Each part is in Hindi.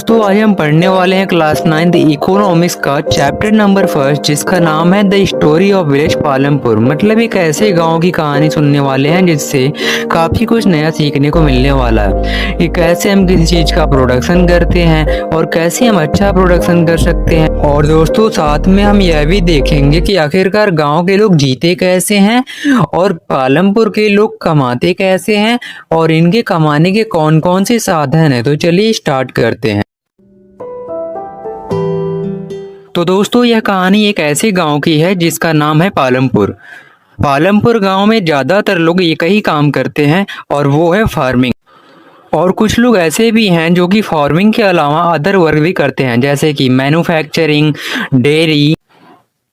दोस्तों आज हम पढ़ने वाले हैं क्लास 9 इकोनॉमिक्स का चैप्टर नंबर 1 जिसका नाम है the story of village Palampur. मतलब एक ऐसे गांव की कहानी सुनने वाले हैं जिससे काफी कुछ नया सीखने को मिलने वाला है कि कैसे हम किसी चीज का प्रोडक्शन करते हैं और कैसे हम अच्छा प्रोडक्शन कर सकते हैं। और दोस्तों साथ में हम यह भी देखेंगे कि आखिरकार गाँव के लोग जीते कैसे हैं और पालमपुर के लोग कमाते कैसे हैं और इनके कमाने के कौन कौन से साधन है। तो चलिए स्टार्ट करते हैं। तो दोस्तों यह कहानी एक ऐसे गांव की है जिसका नाम है पालमपुर। पालमपुर गांव में ज्यादातर लोग एक ही काम करते हैं और वो है फार्मिंग। और कुछ लोग ऐसे भी हैं जो कि फार्मिंग के अलावा अदर वर्क भी करते हैं जैसे कि मैन्युफैक्चरिंग, डेयरी,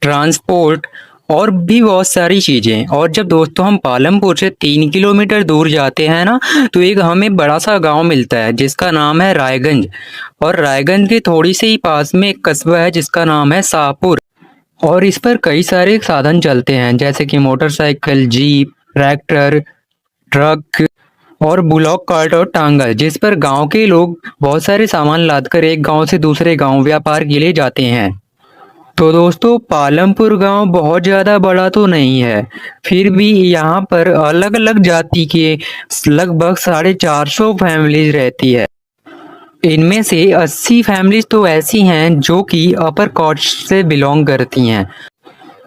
ट्रांसपोर्ट और भी बहुत सारी चीजें। और जब दोस्तों हम पालमपुर से 3 किलोमीटर दूर जाते हैं ना तो एक हमें बड़ा सा गांव मिलता है जिसका नाम है रायगंज। और रायगंज के थोड़ी से ही पास में एक कस्बा है जिसका नाम है शाहपुर। और इस पर कई सारे साधन चलते हैं जैसे कि मोटरसाइकिल, जीप, ट्रैक्टर, ट्रक और बुलॉक कार्ट और टांगल, जिस पर गांव के लोग बहुत सारे सामान लादकर एक गांव से दूसरे गांव व्यापार के लिए जाते हैं। तो दोस्तों पालमपुर गांव बहुत ज़्यादा बड़ा तो नहीं है, फिर भी यहाँ पर अलग अलग जाति के लगभग 450 फैमिलीज रहती है। इनमें से 80 फैमिलीज तो ऐसी हैं जो कि अपर कास्ट से बिलोंग करती हैं,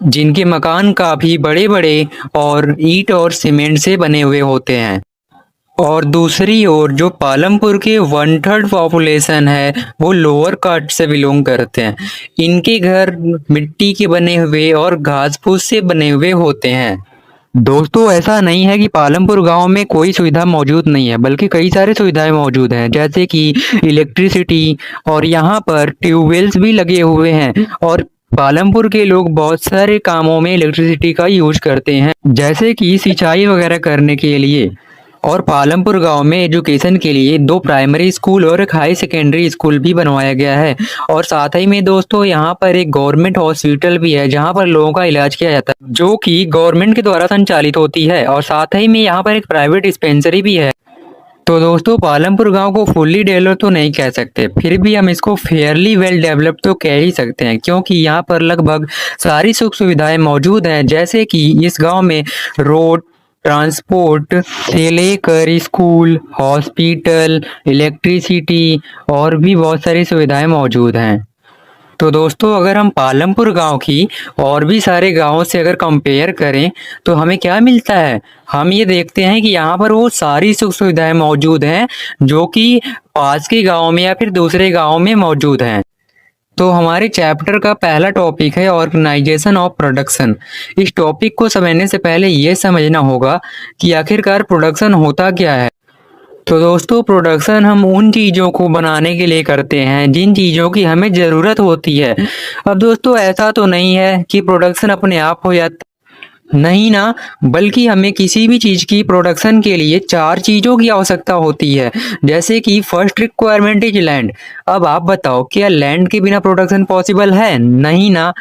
जिनके मकान काफ़ी बड़े बड़े और ईंट और सीमेंट से बने हुए होते हैं। और दूसरी ओर जो पालमपुर के 1/3 पॉपुलेशन है वो लोअर कास्ट से बिलोंग करते हैं। इनके घर मिट्टी के बने हुए और घास फूस से बने हुए होते हैं। दोस्तों ऐसा नहीं है कि पालमपुर गांव में कोई सुविधा मौजूद नहीं है, बल्कि कई सारी सुविधाएं मौजूद हैं जैसे कि इलेक्ट्रिसिटी, और यहाँ पर ट्यूबवेल्स भी लगे हुए हैं। और पालमपुर के लोग बहुत सारे कामों में इलेक्ट्रिसिटी का यूज करते हैं जैसे कि सिंचाई वगैरह करने के लिए। और पालमपुर गांव में एजुकेशन के लिए 2 प्राइमरी स्कूल और एक हाई सेकेंडरी स्कूल भी बनवाया गया है। और साथ ही में दोस्तों यहाँ पर एक गवर्नमेंट हॉस्पिटल भी है जहाँ पर लोगों का इलाज किया जाता है जो कि गवर्नमेंट के द्वारा संचालित होती है। और साथ ही में यहाँ पर एक प्राइवेट डिस्पेंसरी भी है। तो दोस्तों पालमपुर गांव को फुल्ली डेवलप तो नहीं कह सकते, फिर भी हम इसको फेयरली वेल डेवलप तो कह ही सकते हैं, क्योंकि यहाँ पर लगभग सारी सुख सुविधाएं मौजूद हैं जैसे कि इस गांव में रोड, ट्रांसपोर्ट से लेकर स्कूल, हॉस्पिटल, इलेक्ट्रिसिटी और भी बहुत सारी सुविधाएं मौजूद हैं। तो दोस्तों अगर हम पालमपुर गांव की और भी सारे गांवों से अगर कंपेयर करें तो हमें क्या मिलता है, हम ये देखते हैं कि यहाँ पर वो सारी सुख सुविधाएं मौजूद हैं जो कि पास के गांव में या फिर दूसरे गांव में मौजूद हैं। तो हमारे चैप्टर का पहला टॉपिक है ऑर्गेनाइजेशन ऑफ प्रोडक्शन। इस टॉपिक को समझने से पहले ये समझना होगा कि आखिरकार प्रोडक्शन होता क्या है। तो दोस्तों प्रोडक्शन हम उन चीज़ों को बनाने के लिए करते हैं जिन चीज़ों की हमें ज़रूरत होती है। अब दोस्तों ऐसा तो नहीं है कि प्रोडक्शन अपने आप हो जाता, नहीं ना, बल्कि हमें किसी भी चीज की प्रोडक्शन के लिए 4 चीजों की आवश्यकता होती है जैसे कि फर्स्ट रिक्वायरमेंट इज लैंड। अब आप बताओ क्या लैंड के बिना प्रोडक्शन पॉसिबल है? नहीं ना।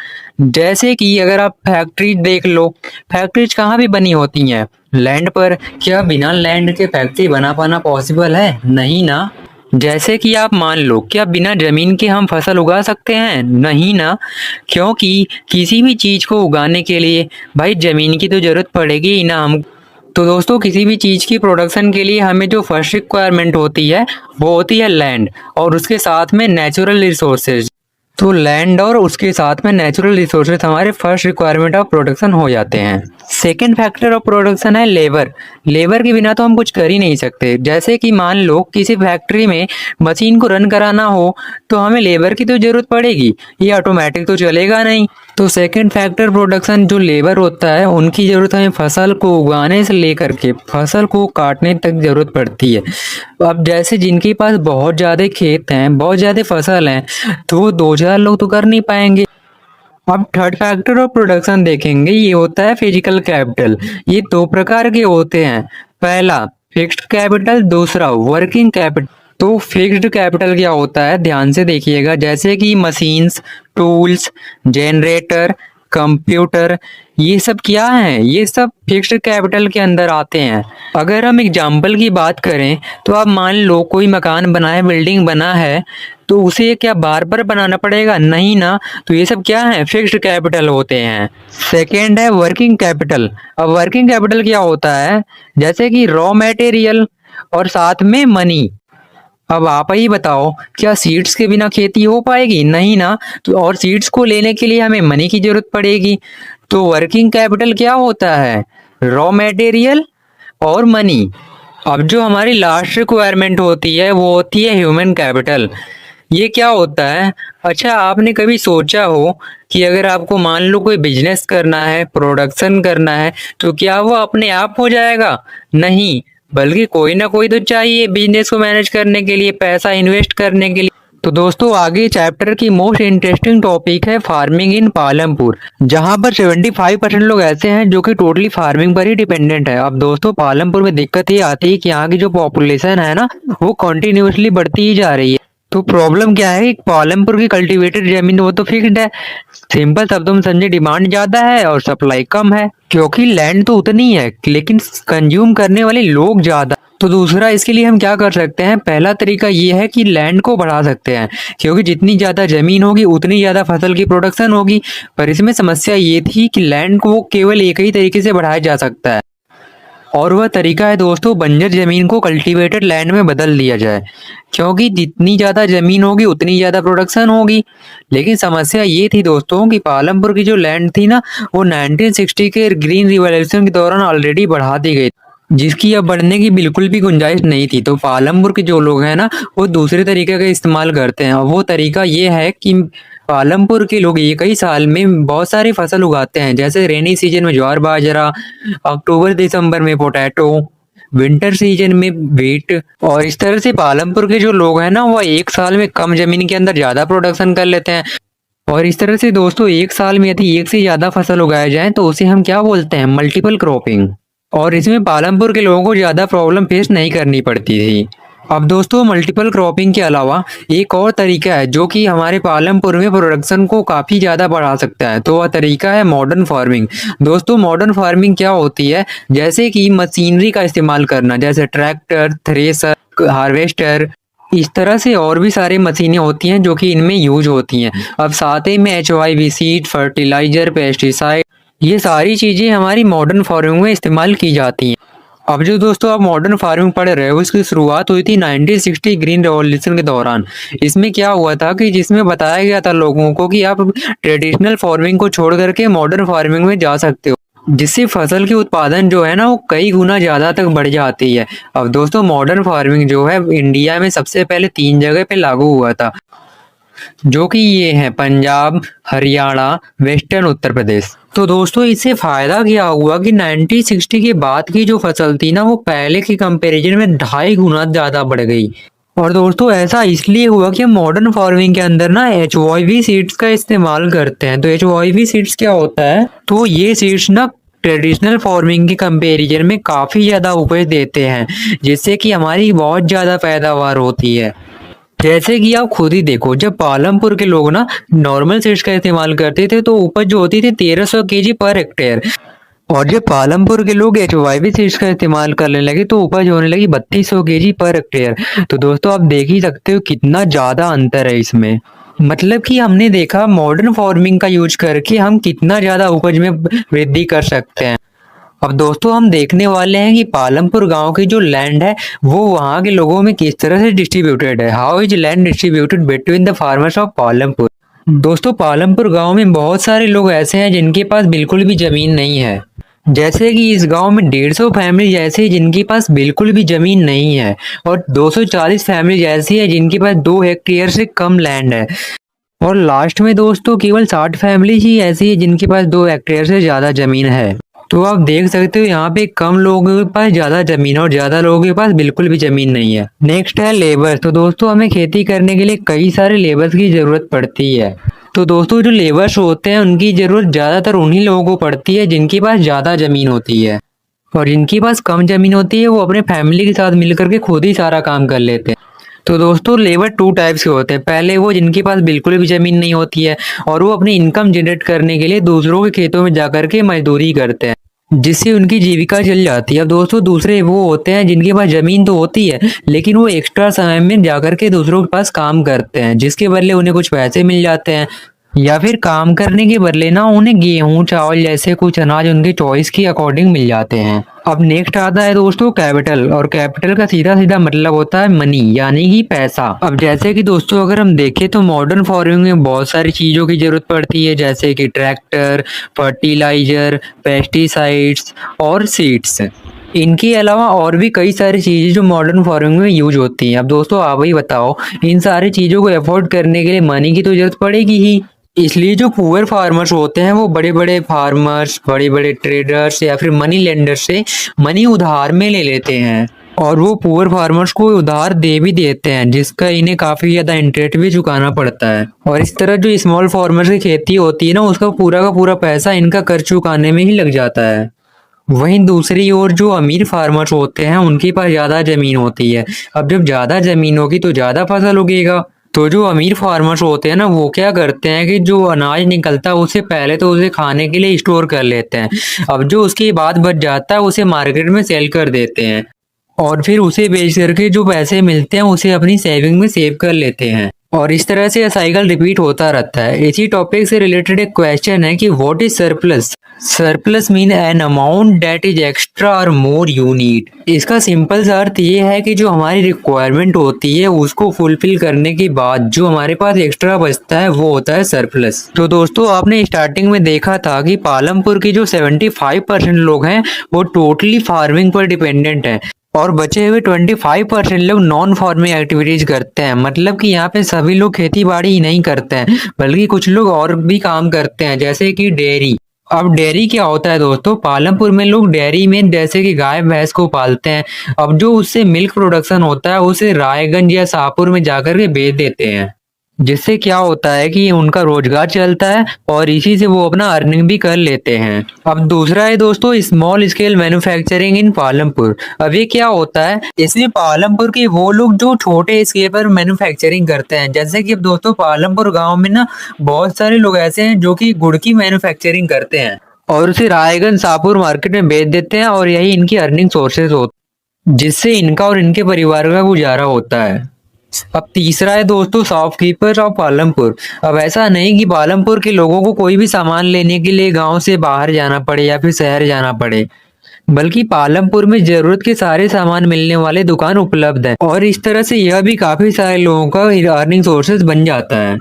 जैसे कि अगर आप फैक्ट्री देख लो, फैक्ट्रीज कहाँ भी बनी होती हैं? लैंड पर। क्या बिना लैंड के फैक्ट्री बना पाना पॉसिबल है? नहीं ना। जैसे कि आप मान लो क्या बिना जमीन के हम फसल उगा सकते हैं? नहीं ना, क्योंकि किसी भी चीज को उगाने के लिए भाई जमीन की तो जरूरत पड़ेगी ही ना हम। तो दोस्तों किसी भी चीज की प्रोडक्शन के लिए हमें जो फर्स्ट रिक्वायरमेंट होती है वो होती है लैंड और उसके साथ में नेचुरल रिसोर्सेज। तो लैंड और उसके साथ में नेचुरल रिसोर्सेज हमारे फर्स्ट रिक्वायरमेंट ऑफ प्रोडक्शन हो जाते हैं। सेकेंड फैक्टर ऑफ प्रोडक्शन है लेबर। लेबर के बिना तो हम कुछ कर ही नहीं सकते। जैसे कि मान लो किसी फैक्ट्री में मशीन को रन कराना हो तो हमें लेबर की तो जरूरत पड़ेगी, ये ऑटोमेटिक तो चलेगा नहीं। तो सेकेंड फैक्टर प्रोडक्शन जो लेबर होता है उनकी जरूरत हमें फसल को उगाने से लेकर के फसल को काटने तक जरूरत पड़ती है। अब जैसे जिनके पास बहुत ज़्यादा खेत हैं, बहुत ज़्यादा फसल हैं, तो वो 2-4 लोग तो कर नहीं पाएंगे। अब थर्ड फैक्टर ऑफ प्रोडक्शन देखेंगे, ये होता है फिजिकल कैपिटल। ये 2 प्रकार के होते हैं, पहला फिक्स्ड कैपिटल, दूसरा वर्किंग कैपिटल। तो फिक्स्ड कैपिटल क्या होता है ध्यान से देखिएगा, जैसे कि मशीन्स, टूल्स, जनरेटर, कंप्यूटर, ये सब क्या है? ये सब फिक्स्ड कैपिटल के अंदर आते हैं। अगर हम एग्जाम्पल की बात करें तो आप मान लो कोई मकान बना है, बिल्डिंग बना है, तो उसे क्या बार बार बनाना पड़ेगा? नहीं ना। तो ये सब क्या है? फिक्स्ड कैपिटल होते हैं। सेकेंड है वर्किंग कैपिटल। अब वर्किंग कैपिटल क्या होता है? जैसे कि रॉ मटेरियल और साथ में मनी। अब आप ही बताओ, क्या सीड्स के बिना खेती हो पाएगी? नहीं ना। तो और सीड्स को लेने के लिए हमें मनी की जरूरत पड़ेगी। तो वर्किंग कैपिटल क्या होता है? रॉ मटेरियल और मनी। अब जो हमारी लास्ट रिक्वायरमेंट होती है वो होती है ह्यूमन कैपिटल। ये क्या होता है? अच्छा, आपने कभी सोचा हो कि अगर आपको मान लो कोई बिजनेस करना है, प्रोडक्शन करना है, तो क्या वो अपने आप हो जाएगा? नहीं, बल्कि कोई ना कोई तो चाहिए बिजनेस को मैनेज करने के लिए, पैसा इन्वेस्ट करने के लिए। तो दोस्तों, आगे चैप्टर की मोस्ट इंटरेस्टिंग टॉपिक है फार्मिंग इन पालमपुर, जहां पर 75% लोग ऐसे हैं जो कि टोटली फार्मिंग पर ही डिपेंडेंट है। अब दोस्तों, पालमपुर में दिक्कत ये आती है कि यहाँ की जो पॉपुलेशन है ना, वो कंटिन्यूअसली बढ़ती ही जा रही है। तो प्रॉब्लम क्या है कि पालमपुर की कल्टीवेटेड जमीन वो तो फिक्स्ड है। सिंपल शब्दों में समझे, डिमांड ज्यादा है और सप्लाई कम है, क्योंकि लैंड तो उतनी है लेकिन कंज्यूम करने वाले लोग ज्यादा। तो दूसरा, इसके लिए हम क्या कर सकते हैं? पहला तरीका ये है कि लैंड को बढ़ा सकते हैं, क्योंकि जितनी ज्यादा जमीन होगी उतनी ज्यादा फसल की प्रोडक्शन होगी। पर इसमें समस्या ये थी कि लैंड को केवल एक ही तरीके से बढ़ाया जा सकता है, और वह तरीका है दोस्तों, बंजर जमीन को कल्टीवेटेड लैंड में बदल दिया जाए, क्योंकि जितनी ज्यादा जमीन होगी उतनी ज्यादा प्रोडक्शन होगी। लेकिन समस्या ये थी दोस्तों कि पालमपुर की जो लैंड थी ना, वो 1960 के ग्रीन रिवॉल्यूशन के दौरान ऑलरेडी बढ़ा दी गई, जिसकी अब बढ़ने की बिल्कुल भी गुंजाइश नहीं थी। तो पालमपुर के जो लोग हैं ना, वो दूसरे तरीके का इस्तेमाल करते हैं, और वो तरीका ये है कि पालमपुर के लोग एक ही साल में बहुत सारी फसल उगाते हैं। जैसे रेनी सीजन में ज्वार बाजरा, अक्टूबर दिसंबर में पोटैटो, विंटर सीजन में व्हीट। और इस तरह से पालमपुर के जो लोग हैं ना, वो एक साल में कम जमीन के अंदर ज्यादा प्रोडक्शन कर लेते हैं। और इस तरह से दोस्तों, एक साल में यदि एक से ज्यादा फसल उगाए जाए तो उसे हम क्या बोलते हैं? Multiple cropping. और इसमें पालमपुर के लोगों को ज्यादा प्रॉब्लम फेस नहीं करनी पड़ती थी। अब दोस्तों, मल्टीपल क्रॉपिंग के अलावा एक और तरीका है जो कि हमारे पालमपुर में प्रोडक्शन को काफी ज्यादा बढ़ा सकता है, तो वह तरीका है मॉडर्न फार्मिंग। दोस्तों, मॉडर्न फार्मिंग क्या होती है? जैसे कि मशीनरी का इस्तेमाल करना, जैसे ट्रैक्टर, थ्रेसर, हार्वेस्टर, इस तरह से और भी सारी मशीनें होती हैं जो कि इनमें यूज होती हैं। अब साथ ही में HYV सीड, फर्टिलाइजर, पेस्टिसाइड, ये सारी चीजें हमारी मॉडर्न फार्मिंग में इस्तेमाल की जाती हैं। अब जो दोस्तों आप मॉडर्न फार्मिंग पढ़ रहे हो, इसकी शुरुआत हुई थी 1960 ग्रीन रेवोल्यूशन के दौरान। इसमें क्या हुआ था कि जिसमें बताया गया था लोगों को कि आप ट्रेडिशनल फार्मिंग को छोड़ करके मॉडर्न फार्मिंग में जा सकते हो, जिससे फसल की उत्पादन जो है ना, वो कई गुना ज्यादा तक बढ़ जाती है। अब दोस्तों, मॉडर्न फार्मिंग जो है इंडिया में सबसे पहले 3 जगह पे लागू हुआ था, जो कि ये है पंजाब, हरियाणा, वेस्टर्न उत्तर प्रदेश। तो दोस्तों, इससे फायदा क्या हुआ कि 1960 के बाद की जो फसल थी ना, वो पहले के कंपैरिजन में 2.5 गुना ज्यादा बढ़ गई। और दोस्तों, ऐसा इसलिए हुआ कि हम मॉडर्न फार्मिंग के अंदर ना HYV सीड्स का इस्तेमाल करते हैं। तो HYV सीड्स क्या होता है? तो ये सीड्स ना ट्रेडिशनल फार्मिंग के कंपैरिजन में काफी ज्यादा उपज देते हैं, जिससे कि हमारी बहुत ज्यादा पैदावार होती है। जैसे कि आप खुद ही देखो, जब पालमपुर के लोग ना नॉर्मल सीड्स का इस्तेमाल करते थे तो उपज जो होती थी 1300 केजी पर हेक्टेयर, और जब पालमपुर के लोग HYV सीड्स का इस्तेमाल करने लगे तो उपज होने लगी 3200 केजी पर हेक्टेयर। तो दोस्तों, आप देख ही सकते हो कितना ज्यादा अंतर है इसमें। मतलब कि हमने देखा मॉडर्न फार्मिंग का यूज करके हम कितना ज्यादा उपज में वृद्धि कर सकते हैं। अब दोस्तों, हम देखने वाले हैं कि पालमपुर गांव की जो लैंड है वो वहां के लोगों में किस तरह से डिस्ट्रीब्यूटेड है। How is land distributed between the farmers of Palampur. दोस्तों, पालमपुर गांव में बहुत सारे लोग ऐसे हैं जिनके पास बिल्कुल भी जमीन नहीं है। जैसे कि इस गांव में 150 फैमिली ऐसी है जिनके पास बिल्कुल भी जमीन नहीं है, और 240 फैमिली ऐसी है जिनके पास 2 हेक्टेयर से कम लैंड है। और लास्ट में दोस्तों, केवल 60 फैमिली ही ऐसी है जिनके पास 2 हेक्टेयर से ज्यादा जमीन है। तो आप देख सकते हो यहाँ पे कम लोगों के पास ज्यादा जमीन और ज्यादा लोगों के पास बिल्कुल भी जमीन नहीं है। नेक्स्ट है लेबर। तो दोस्तों, हमें खेती करने के लिए कई सारे लेबर्स की जरूरत पड़ती है। तो दोस्तों, जो लेबर्स होते हैं उनकी जरूरत ज्यादातर उन्हीं लोगों को पड़ती है जिनके पास ज्यादा जमीन होती है, और जिनके पास कम जमीन होती है वो अपने फैमिली के साथ मिलकर के खुद ही सारा काम कर लेते हैं। तो दोस्तों लेबर टू टाइप्स के होते हैं। पहले वो जिनके पास बिल्कुल भी जमीन नहीं होती है और वो अपनी इनकम जनरेट करने के लिए दूसरों के खेतों में जाकर के मजदूरी करते हैं, जिससे उनकी जीविका चल जाती है। अब दोस्तों दूसरे वो होते हैं जिनके पास जमीन तो होती है लेकिन वो एक्स्ट्रा समय में जाकर के दूसरों के पास काम करते हैं, जिसके बदले उन्हें कुछ पैसे मिल जाते हैं, या फिर काम करने के बदले ना उन्हें गेहूं चावल जैसे कुछ अनाज उनके चॉइस के अकॉर्डिंग मिल जाते हैं। अब नेक्स्ट आता है दोस्तों कैपिटल, और कैपिटल का सीधा सीधा मतलब होता है मनी यानी कि पैसा। अब जैसे कि दोस्तों अगर हम देखें तो मॉडर्न फार्मिंग में बहुत सारी चीजों की जरूरत पड़ती है, जैसे कि ट्रैक्टर, फर्टिलाइजर, पेस्टिसाइड्स और सीड्स। इनके अलावा और भी कई सारी चीजें जो मॉडर्न फार्मिंग में यूज होती हैं। अब दोस्तों आप ही बताओ, इन सारी चीजों को अफोर्ड करने के लिए मनी की तो जरूरत पड़ेगी ही। इसलिए जो पुअर फार्मर्स होते हैं वो बड़े बड़े फार्मर्स, बड़े बड़े ट्रेडर्स या फिर मनी लेंडर से मनी उधार में ले लेते हैं, और वो पुअर फार्मर्स को उधार दे भी देते हैं, जिसका इन्हें काफी ज्यादा इंटरेस्ट भी चुकाना पड़ता है। और इस तरह जो स्मॉल फार्मर्स की खेती होती है ना, उसका पूरा का पूरा पैसा इनका कर्ज चुकाने में ही लग जाता है। वहीं दूसरी ओर जो अमीर फार्मर्स होते हैं उनके पास ज्यादा जमीन होती है। अब जब ज्यादा जमीन होगी तो ज्यादा फसल उगेगा। तो जो अमीर फार्मर्स होते हैं ना, वो क्या करते हैं कि जो अनाज निकलता है उससे पहले तो उसे खाने के लिए स्टोर कर लेते हैं। अब जो उसके बाद बच जाता है उसे मार्केट में सेल कर देते हैं, और फिर उसे बेच करके जो पैसे मिलते हैं उसे अपनी सेविंग में सेव कर लेते हैं। और इस तरह से साइकिल रिपीट होता रहता है। इसी टॉपिक से रिलेटेड एक क्वेश्चन है कि what is surplus. Surplus mean an amount that is extra और मोर यू नीड। इसका सिंपल सा अर्थ ये है कि जो हमारी रिक्वायरमेंट होती है उसको फुलफिल करने के बाद जो हमारे पास एक्स्ट्रा बचता है वो होता है सरप्लस। तो दोस्तों आपने स्टार्टिंग में देखा था कि पालमपुर की जो 75% लोग हैं वो टोटली फार्मिंग पर डिपेंडेंट हैं, और बचे हुए 25% लोग नॉन फार्मिंग एक्टिविटीज करते हैं। मतलब कि यहाँ पे सभी लोग खेती बाड़ी ही नहीं करते हैं, बल्कि कुछ लोग और भी काम करते हैं, जैसे कि डेयरी। अब डेयरी क्या होता है दोस्तों, पालमपुर में लोग डेयरी में जैसे कि गाय भैंस को पालते हैं। अब जो उससे मिल्क प्रोडक्शन होता है उसे रायगंज या शाहपुर में जाकर के बेच देते हैं, जिससे क्या होता है कि उनका रोजगार चलता है और इसी से वो अपना अर्निंग भी कर लेते हैं। अब दूसरा है दोस्तों स्मॉल स्केल मैन्युफैक्चरिंग इन पालमपुर। अब ये क्या होता है, इसमें पालमपुर के वो लोग जो छोटे स्केल पर मैन्युफैक्चरिंग करते हैं, जैसे कि अब दोस्तों पालमपुर गांव में ना बहुत सारे लोग ऐसे हैं जो कि गुड़ की मैन्युफैक्चरिंग करते हैं और उसे रायगंज शाहपुर मार्केट में बेच देते हैं, और यही इनकी अर्निंग सोर्सेज होते हैं, जिससे इनका और इनके परिवार का गुजारा होता है। अब तीसरा है दोस्तों शॉपकीपर ऑफ पालमपुर। अब ऐसा नहीं कि पालमपुर के लोगों को कोई भी सामान लेने के लिए गांव से बाहर जाना पड़े या फिर शहर जाना पड़े, बल्कि पालमपुर में जरूरत के सारे सामान मिलने वाले दुकान उपलब्ध है, और इस तरह से यह भी काफी सारे लोगों का अर्निंग सोर्सेज बन जाता है।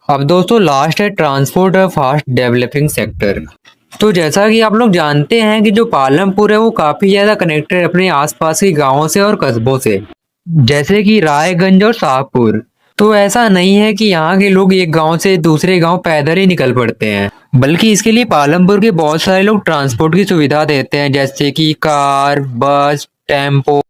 अब दोस्तों लास्ट है ट्रांसपोर्ट और फास्ट डेवलपिंग सेक्टर। तो जैसा कि आप लोग जानते हैं कि जो पालमपुर है वो काफी ज्यादा कनेक्टेड है अपने आसपास के गांवों से और कस्बों से, जैसे कि रायगंज और शाहपुर। तो ऐसा नहीं है कि यहाँ के लोग एक गांव से दूसरे गांव पैदल ही निकल पड़ते हैं, बल्कि इसके लिए पालमपुर के बहुत सारे लोग ट्रांसपोर्ट की सुविधा देते हैं, जैसे कि कार, बस, टेम्पो,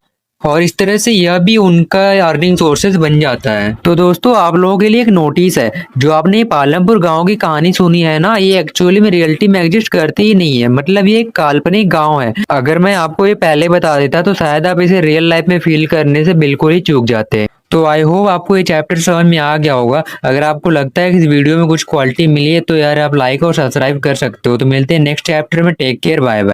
और इस तरह से यह भी उनका अर्निंग सोर्सेज बन जाता है। तो दोस्तों आप लोगों के लिए एक नोटिस है, जो आपने पालमपुर गांव की कहानी सुनी है ना, ये एक्चुअली में रियलिटी में एग्जिस्ट करती ही नहीं है। मतलब ये एक काल्पनिक गांव है। अगर मैं आपको ये पहले बता देता तो शायद आप इसे रियल लाइफ में फील करने से बिल्कुल ही चूक जाते। तो आई होप आपको ये चैप्टर समझ में आ गया होगा। अगर आपको लगता है कि इस वीडियो में कुछ क्वालिटी मिली है तो यार आप लाइक और सब्सक्राइब कर सकते हो। तो मिलते हैं नेक्स्ट चैप्टर में। Take care, bye bye.